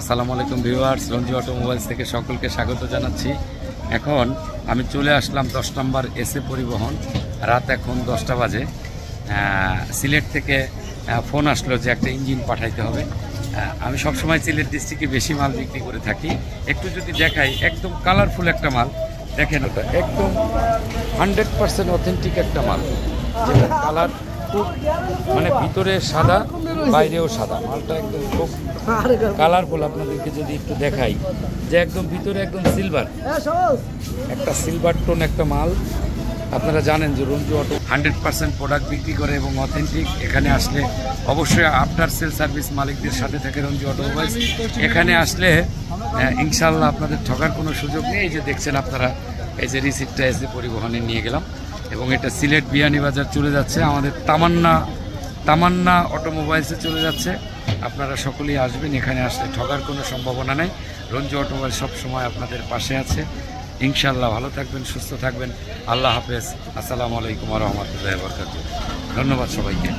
আসসালামু আলাইকুম viewers, Ranju automobiles থেকে সকলকে স্বাগত জানাচ্ছি। এখন আমি চলে আসলাম 10 নম্বর এসএ পরিবহন। রাত এখন 10টা বাজে। সিলেট থেকে ফোন আসলো যে একটা ইঞ্জিন পাঠাইতে হবে। আমি সবসময় সিলেট ডিস্ট্রিক্টে বেশি মাল বিক্রি করে থাকি। একটু যদি দেখাই, একদম কালারফুল একটা মাল দেখেন, ওটা একদম 100% অথেন্টিক একটা মাল, যেটা কালার খুব মানে ভিতরে সাদা বাইরেও সাদা। মালটা একদম খুব কালারফুল। আপনাদেরকে যদি একটু দেখাই যে একদম ভিতরে একদম সিলভার, একটা সিলভার টোন একটা মাল। আপনারা জানেন যে রঞ্জু অটো 100% প্রোডাক্ট বিক্রি করে এবং অথেন্টিক। এখানে আসলে অবশ্যই আফটার সেল সার্ভিস মালিকদের সাথে থাকে রঞ্জু অটোমোবাইলস। এখানে আসলে ইনশাল্লাহ আপনাদের ঠকার কোনো সুযোগ নেই। এই যে দেখছেন আপনারা, এই যে রিসিপ্টটা এসে পরিবহনে নিয়ে গেলাম এবং এটা সিলেট বিয়ানীবাজার চলে যাচ্ছে, আমাদের তামান্না অটোমোবাইলসে চলে যাচ্ছে। আপনারা সকলেই আসবেন, এখানে আসলে ঠকার কোনো সম্ভাবনা নেই। রঞ্জু অটোমোবাইল সবসময় আপনাদের পাশে আছে। ইনশাআল্লাহ ভালো থাকবেন, সুস্থ থাকবেন। আল্লাহ হাফেজ। আসসালামু আলাইকুম ওয়া রাহমাতুল্লাহি ওয়া বারাকাতুহু। ধন্যবাদ সবাইকে।